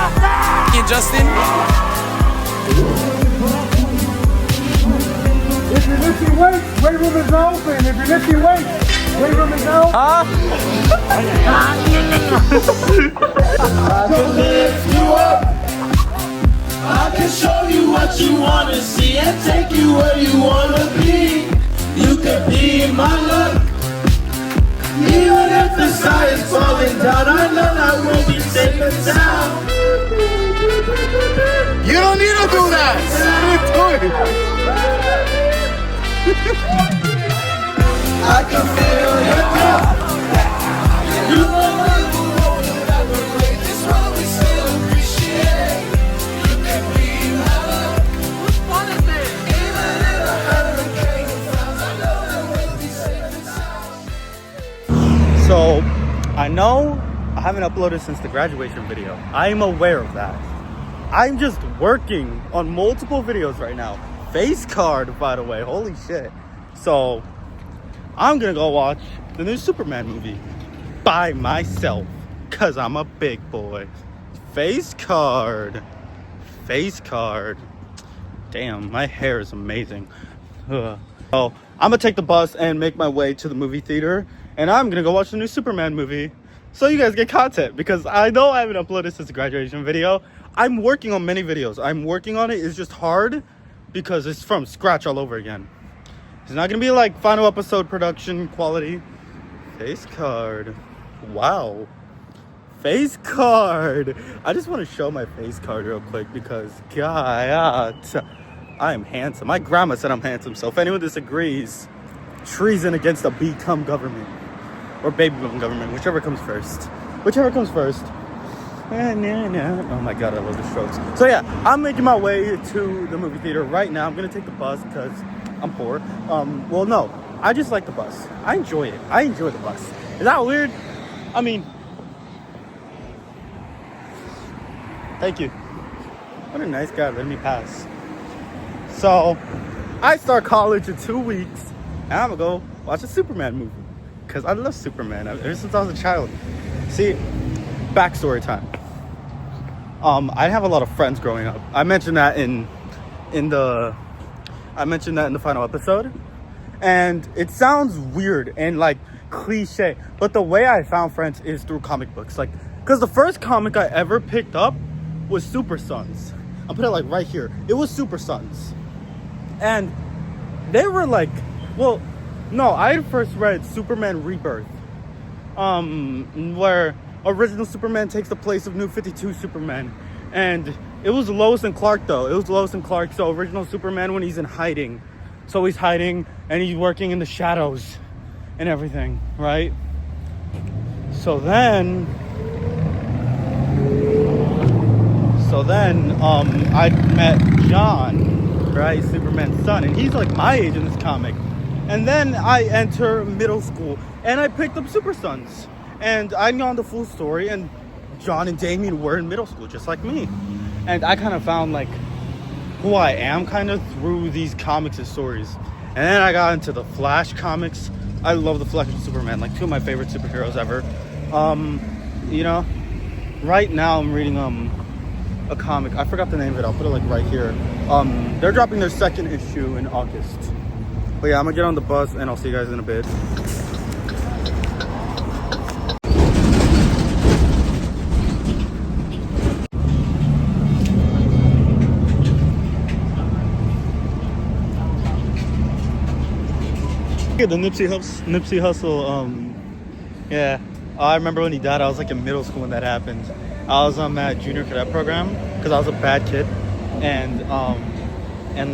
And Justin. If you're lifting weights, weight room is open. If you're lifting weights, weight room is open. Huh? I can lift you up. I can show you what you wanna see and take you where you wanna be. You could be in my luck. Even if the sky is falling down, I know that we'll be safe and sound. You don't need to do that. Do it. I can feel your love. You know this world we still appreciate. You can be my love. Whose fun is this? Even if a hurricane comes, I know that we'll be safe and sound. So, I know I haven't uploaded since the graduation video. I'm aware of that. I'm just working on multiple videos right now. Face card, by the way. Holy shit. So, I'm gonna go watch the new Superman movie by myself, cause I'm a big boy. Face card. Face card. Damn, my hair is amazing. Ugh. So, I'm gonna take the bus and make my way to the movie theater, and I'm gonna go watch the new Superman movie so you guys get content, because I know I haven't uploaded since the graduation video. I'm working on many videos. I'm working on it. It's just hard because it's from scratch all over again. It's not gonna be like final episode production quality. Face card. Wow. Face card. I just want to show my face card real quick because God, I am handsome. My grandma said I'm handsome. So if anyone disagrees, treason against a become government or baby boom government, whichever comes first. Whichever comes first. Oh my God, I love the Strokes. So yeah, I'm making my way to the movie theater right now. I'm gonna take the bus because I'm poor. Well, no, I just like the bus. I enjoy it. I enjoy the bus. Is that weird? I mean, thank you. What a nice guy letting me pass. So, I start college in 2 weeks, and I'm gonna go watch a Superman movie because I love Superman ever since I was a child. See, backstory time. I didn't have a lot of friends growing up. I mentioned that in the final episode, and it sounds weird and like cliche, but the way I found friends is through comic books. Like, because the first comic I ever picked up was Super Sons. I'll put it like right here. It was Super Sons, and they were like, well, no, I had first read Superman Rebirth, where original Superman takes the place of New 52 Superman. And it was Lois and Clark though. It was Lois and Clark. So original Superman when he's in hiding. So he's hiding and he's working in the shadows and everything, right? So then I met John, right? Superman's son. And he's like my age in this comic. And then I enter middle school and I picked up Super Sons. And I know the full story, and John and Damian were in middle school, just like me. And I kind of found, like, who I am kind of through these comics and stories. And then I got into the Flash comics. I love the Flash and Superman, like, two of my favorite superheroes ever. You know, right now I'm reading a comic. I forgot the name of it. I'll put it, like, right here. They're dropping their second issue in August. But yeah, I'm going to get on the bus, and I'll see you guys in a bit. The Nipsey Hussle, yeah, I remember when he died. I was like in middle school when that happened. I was on that junior cadet program because I was a bad kid, and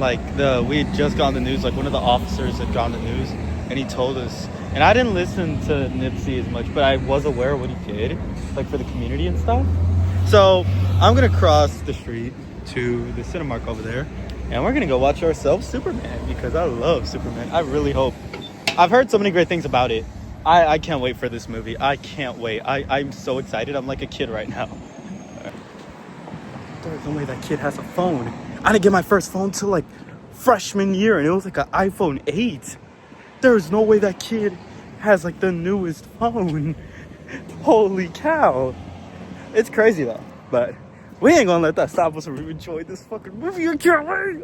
like we had just gotten the news. Like one of the officers had gotten the news, and he told us. And I didn't listen to Nipsey as much, but I was aware of what he did, like for the community and stuff. So I'm gonna cross the street to the Cinemark over there, and we're gonna go watch ourselves Superman because I love Superman. I really hope. I've heard so many great things about it. I can't wait for this movie. I can't wait. I'm so excited. I'm like a kid right now. There's no way that kid has a phone. I didn't get my first phone till like freshman year, and it was like an iPhone 8. There's no way that kid has like the newest phone. Holy cow. It's crazy though. But We ain't gonna let that stop us from enjoying this fucking movie. I can't wait.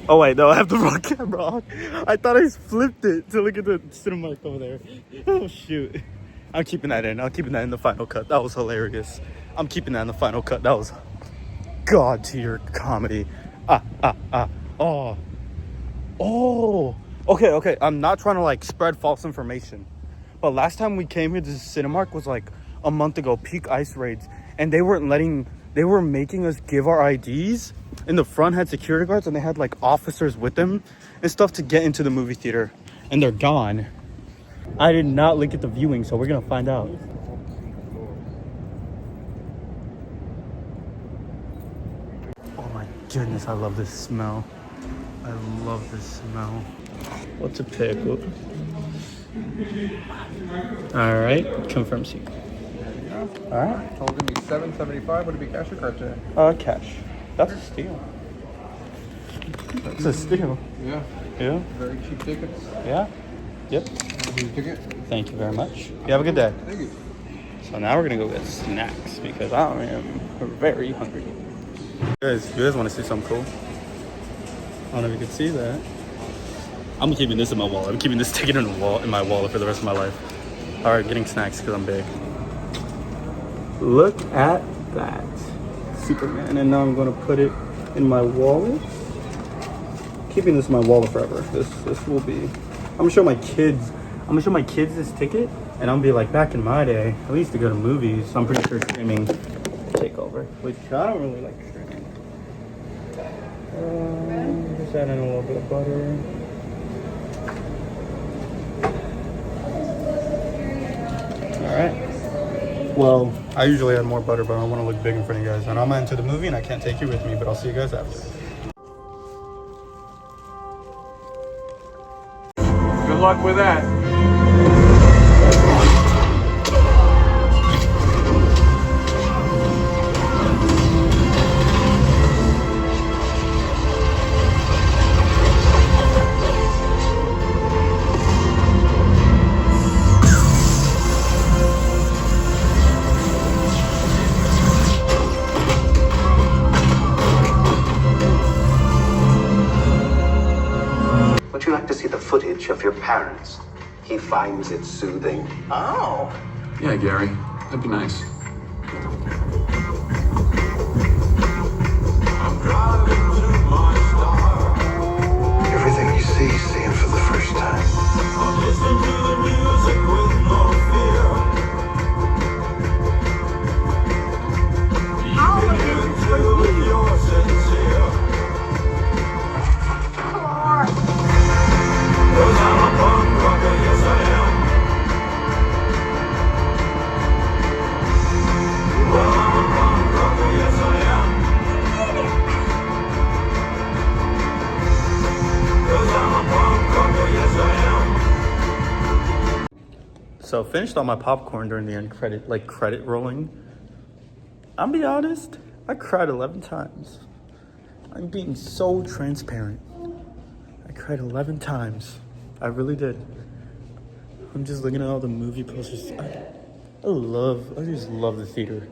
Oh wait, no, I have the wrong camera on. I thought I flipped it to look at the Cinemark over there. Oh shoot. I'm keeping that in. I'm keeping that in the final cut. That was hilarious. I'm keeping that in the final cut. That was god tier comedy. Oh. Okay. I'm not trying to like spread false information. But last time we came here to Cinemark was like a month ago, peak ice raids. And they were making us give our IDs. In the front had security guards and they had like officers with them and stuff to get into the movie theater. And they're gone. I did not look at the viewing, so we're gonna find out. Oh my goodness, I love this smell. I love this smell. What's a pick? Alright, confirm seat. Alright. Told him he's $7.75. Would it be cash or card today? Cash. That's a steal. That's a steal. Yeah. Yeah? Very cheap tickets. Yeah? Yep. Your ticket. Thank you very much. You have a good day. Thank you. So now we're gonna go get snacks because I am very hungry. You guys want to see something cool? I don't know if you can see that. I'm keeping this in my wallet. I'm keeping this ticket in my wallet for the rest of my life. All right, getting snacks because I'm big. Look at that, Superman, and now I'm gonna put it in my wallet. Keeping this in my wallet forever. This will be. I'm gonna show my kids this ticket, and I'll be like, back in my day, I used to go to movies. So I'm pretty sure streaming take over, which I don't really like streaming. Just add in a little bit of butter. All right. Well, I usually add more butter, but I want to look big in front of you guys. And I'm gonna enter the movie, and I can't take you with me, but I'll see you guys after. Good luck with that. Would you like to see the footage of your parents? He finds it soothing. Oh. Yeah, Gary. That'd be nice. Everything you see him for the first time. All of this is for you. So finished all my popcorn during the end credit rolling. I'll be honest, I cried 11 times. I'm being so transparent. I cried 11 times. I really did. I'm just looking at all the movie posters. I just love the theater.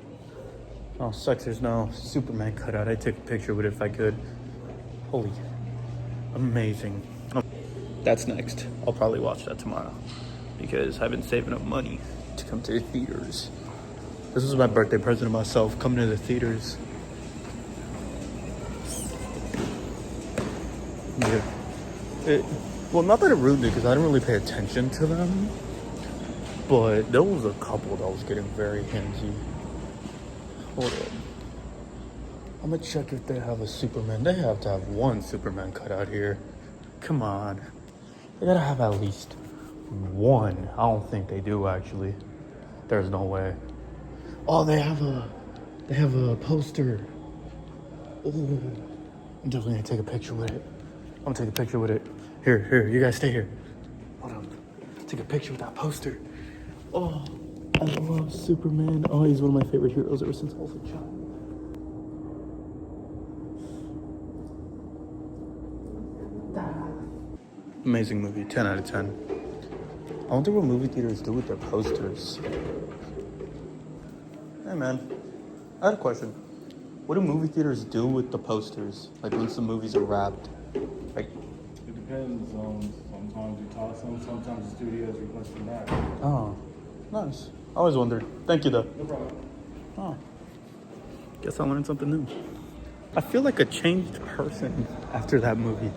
Oh, sucks there's no Superman cutout. I'd take a picture with it if I could. Holy, amazing. That's next. I'll probably watch that tomorrow because I've been saving up money to come to the theaters. This was my birthday present to myself, coming to the theaters. Yeah. Well, not that it ruined it because I didn't really pay attention to them, but there was a couple that was getting very handsy. Hold on. I'm gonna check if they have a Superman. They have to have one Superman cut out here. Come on. They gotta have at least one. I don't think they do actually. There's no way. Oh, they have a poster. Oh, I'm definitely gonna take a picture with it. I'm gonna take a picture with it. Here, you guys stay here. Hold on. Take a picture with that poster. Oh, I love Superman. Oh, he's one of my favorite heroes ever since I was a child. Amazing movie, 10 out of 10. I wonder what movie theaters do with their posters. Hey man, I had a question. What do movie theaters do with the posters? Like once the movies are wrapped? Like, It depends. Sometimes you toss them, sometimes the studios request them back. oh, nice. I always wondered. Thank you though. No problem. Oh. Guess I learned something new. I feel like a changed person after that movie.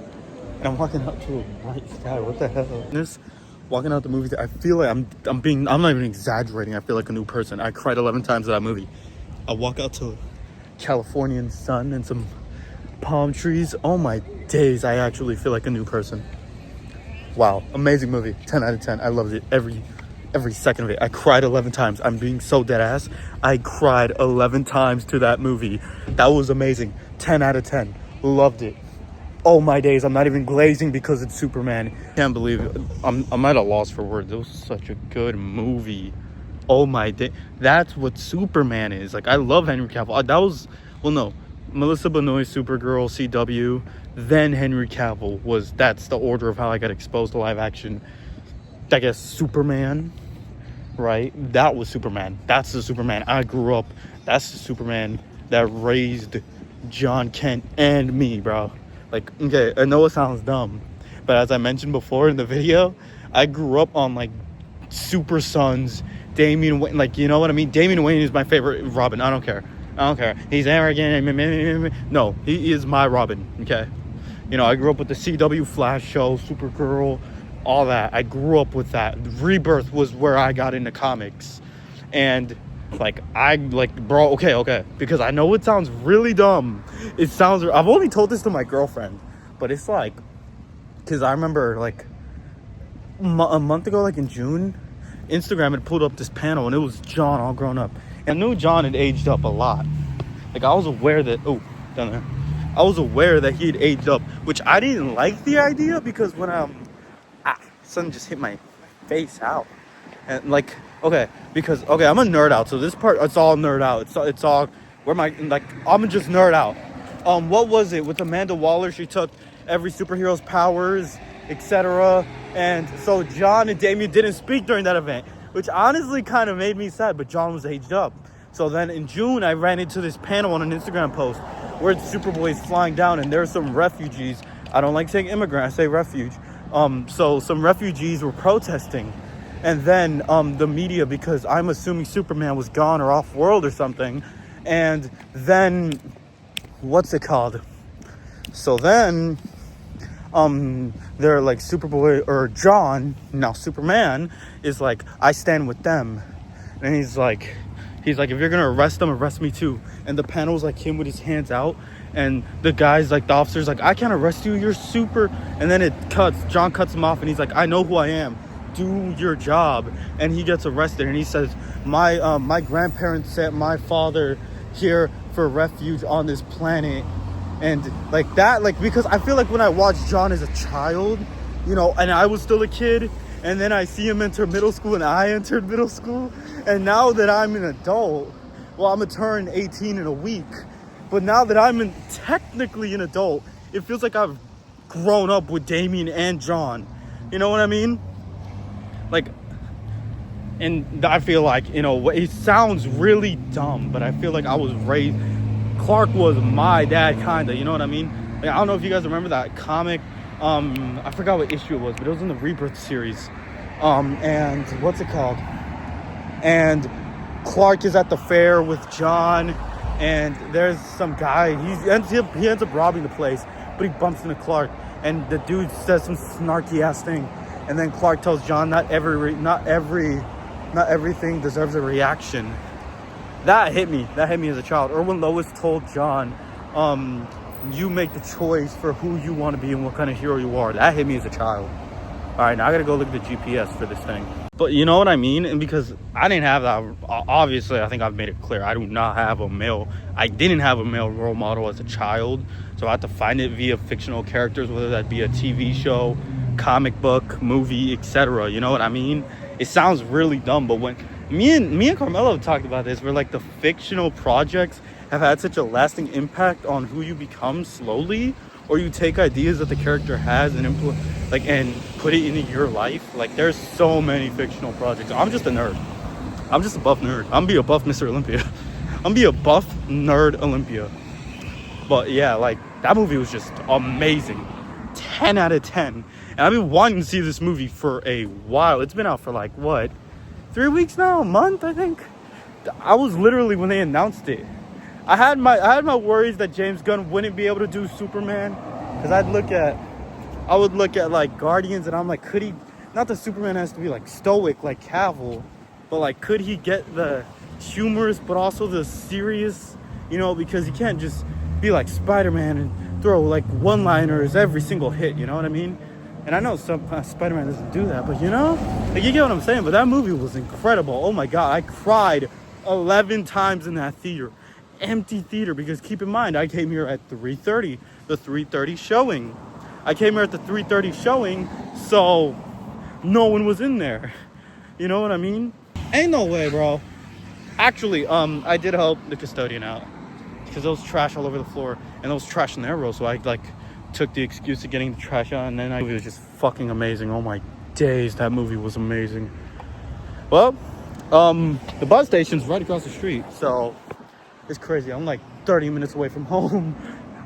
And I'm walking out to a bright sky. What the hell? Just walking out the movie, I feel like I'm not even exaggerating. I feel like a new person. I cried 11 times in that movie. I walk out to Californian sun and some palm trees. Oh my days, I actually feel like a new person. Wow, amazing movie. 10 out of 10. I loved it every second of it. I cried 11 times. I'm being so dead ass. I cried 11 times to that movie. That was amazing. 10 out of 10. Loved it. Oh my days, I'm not even glazing because it's Superman. Can't believe it. I'm at a loss for words. It was such a good movie. Oh my day. That's what Superman is. Like, I love Henry Cavill. That was, well, no. Melissa Benoist, Supergirl, CW, then Henry Cavill that's the order of how I got exposed to live action. I guess Superman, right? That was Superman. That's the Superman I grew up. That's the Superman that raised John Kent and me, bro. Like, okay, I know it sounds dumb, but as I mentioned before in the video, I grew up on like Super Sons, Damian Wayne, like, you know what I mean? Damian Wayne is my favorite Robin. I don't care. He's arrogant. No, he is my Robin, okay? You know, I grew up with the CW Flash show, Supergirl, all that. I grew up with that. Rebirth was where I got into comics. And bro, okay, because I know it sounds really dumb. I've only told this to my girlfriend, but it's like, because I remember like a month ago, like in June, Instagram had pulled up this panel and it was John all grown up. And I knew John had aged up a lot. Like, I was aware that, down there. I was aware that he had aged up, which I didn't like the idea because when something just hit my face out. And like, I'm a nerd out. So this part, it's all nerd out. It's all, I'm just nerd out. What was it with Amanda Waller? She took every superhero's powers, etc. And so John and Damian didn't speak during that event, which honestly kind of made me sad, but John was aged up. So then in June, I ran into this panel on an Instagram post where Superboy's flying down and there's some refugees. I don't like saying immigrant, I say refuge. So some refugees were protesting. And then the media, because I'm assuming Superman was gone or off world or something. And then, what's it called? So then, they're like, Superboy, or John, now Superman, is like, I stand with them. And he's like, if you're gonna arrest them, arrest me too. And the panel's like him with his hands out. And the guy's like, the officer's like, I can't arrest you, you're super. And then it cuts, John cuts him off and he's like, I know who I am. Do your job. And he gets arrested and he says, my grandparents sent my father here for refuge on this planet. And like that, like, because I feel like when I watched John as a child, you know, and I was still a kid, and then I see him enter middle school and I entered middle school, and now that I'm an adult, well, I'm gonna turn 18 in a week, but now that I'm technically an adult, it feels like I've grown up with Damian and John. You know what I mean? Like, and I feel like, you know, it sounds really dumb, but I feel like I was raised, Clark was my dad, kinda, you know what I mean? Like, I don't know if you guys remember that comic, I forgot what issue it was, but it was in the Rebirth series. And what's it called? And Clark is at the fair with John, and there's some guy, he ends up robbing the place, but he bumps into Clark, and the dude says some snarky ass thing, and then Clark tells John, not everything deserves a reaction. That hit me as a child. Or when Lois told John, you make the choice for who you want to be and what kind of hero you are. That hit me as a child. All right, now I gotta go look at the GPS for this thing. But you know what I mean? And because I didn't have that, obviously, I think I've made it clear. I didn't have a male role model as a child. So I had to find it via fictional characters, whether that be a TV show, comic book, movie, etc. You know what I mean? It sounds really dumb, but when me and Carmelo have talked about this, where like the fictional projects have had such a lasting impact on who you become slowly, or you take ideas that the character has and and put it into your life. Like, there's so many fictional projects. I'm just a nerd. I'm just a buff nerd. I'm gonna be a buff Mr. Olympia. I'm gonna be a buff nerd Olympia. But yeah, like that movie was just amazing. 10 out of 10. And I've been wanting to see this movie for a while. It's been out for like what, 3 weeks now, a month, I think. I was literally, when they announced it, I had my worries that James Gunn wouldn't be able to do Superman, because I would look at like Guardians and I'm like, could he, not that Superman has to be like stoic like Cavill, but like could he get the humorous but also the serious, you know, because he can't just be like Spider-Man and throw like one-liners every single hit, you know what I mean? And I know some Spider-Man doesn't do that, but you know, like, you get what I'm saying. But that movie was incredible. Oh my god, I cried 11 times in that theater, empty theater, because keep in mind I came here at 3:30, the 3:30 showing. I came here at the 3:30 showing, so no one was in there. You know what I mean? Ain't no way, bro. Actually, I did help the custodian out because there was trash all over the floor and there was trash in their row, so I like took the excuse of getting the trash out, and then it was just fucking amazing. Oh my days, that movie was amazing. Well, the bus station's right across the street, so it's crazy. I'm like 30 minutes away from home.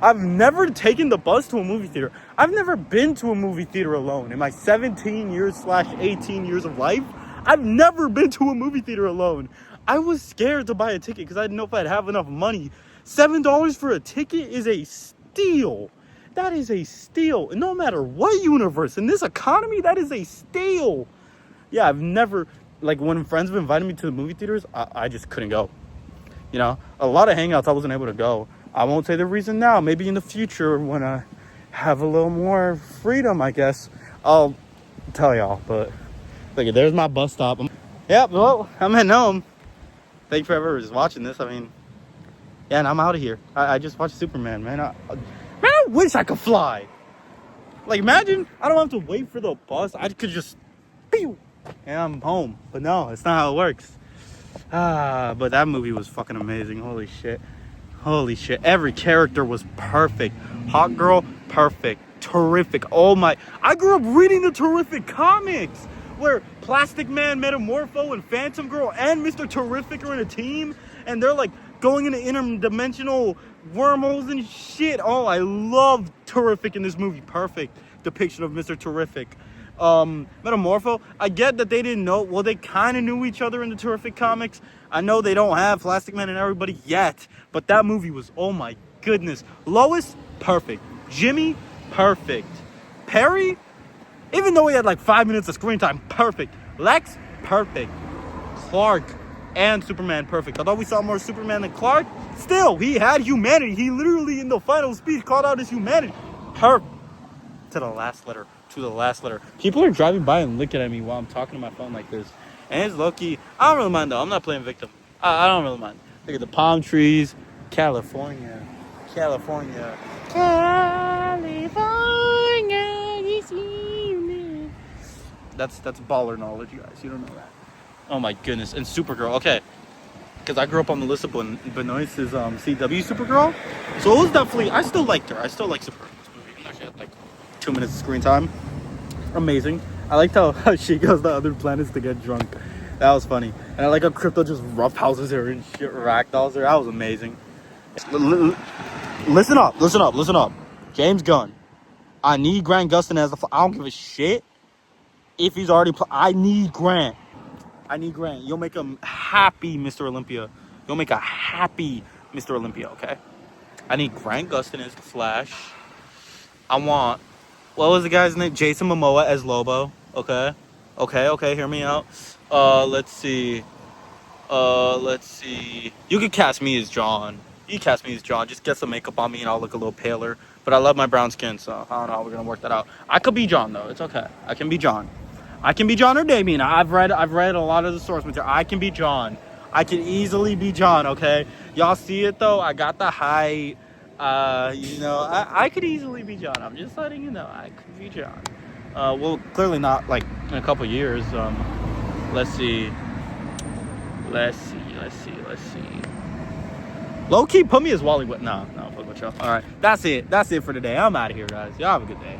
I've never taken the bus to a movie theater. I've never been to a movie theater alone. In my 17 years / 18 years of life, I've never been to a movie theater alone. I was scared to buy a ticket because I didn't know if I'd have enough money. $7 for a ticket is a steal. That is a steal. No matter what universe, in this economy, that is a steal. Yeah, I've never, like, when friends have invited me to the movie theaters, I just couldn't go. You know, a lot of hangouts I wasn't able to go. I won't say the reason now. Maybe in the future when I have a little more freedom, I guess, I'll tell y'all. But look, there's my bus stop. Yeah, well, I'm heading home. Thank you for ever just watching this. I mean, yeah, and I'm out of here. I just watched Superman, man. I wish I could fly. Like, imagine I don't have to wait for the bus. I could just, pew, and I'm home. But no, it's not how it works. But that movie was fucking amazing. Holy shit. Holy shit. Every character was perfect. Hot Girl, perfect. Terrific. Oh my. I grew up reading the Terrific comics where Plastic Man, Metamorpho, and Phantom Girl and Mr. Terrific are in a team. And they're like going into interdimensional wormholes and shit. Oh, I love Terrific in this movie. Perfect depiction of Mr. Terrific. Metamorpho, I get that they didn't know, well, they kind of knew each other in the Terrific comics. I know they don't have Plastic Man and everybody yet, but that movie was, oh my goodness. Lois, perfect. Jimmy, perfect. Perry, even though he had like 5 minutes of screen time, perfect. Lex, perfect. Clark and Superman, perfect. Although we saw more Superman than Clark, still, he had humanity. He literally, in the final speech, called out his humanity. Perfect. To the last letter. To the last letter. People are driving by and looking at me while I'm talking to my phone like this. And it's low-key. I don't really mind, though. I'm not playing victim. I don't really mind. Look at the palm trees. California. California. California this evening. That's baller knowledge, you guys. You don't know that. Oh, my goodness. And Supergirl. Okay. Because I grew up on Melissa Benoist's CW Supergirl. So it was definitely... I still liked her. I still like Supergirl. She had like 2 minutes of screen time. Amazing. I liked how she goes to other planets to get drunk. That was funny. And I like how Crypto just roughhouses her and shit, ragdolls her. That was amazing. Listen up. James Gunn. I need Grant Gustin as I don't give a shit if he's already I need Grant. You'll make him happy, Mr. Olympia. You'll make a happy Mr. Olympia, okay? I need Grant Gustin as the Flash. I want, what was the guy's name? Jason Momoa as Lobo. Okay, hear me out. Let's see. You could cast me as John. Just get some makeup on me and I'll look a little paler. But I love my brown skin, so I don't know how we're gonna work that out. I could be John though. It's okay. I can be John or Damien. I've read a lot of the source material. I can be John. I can easily be John. Okay, y'all see it though. I got the height. You know, I could easily be John. I'm just letting you know, I could be John. Well, clearly not like in a couple years. Let's see. Low key, put me as Wally. No, fuck with y'all. All right, that's it for today. I'm out of here, guys. Y'all have a good day.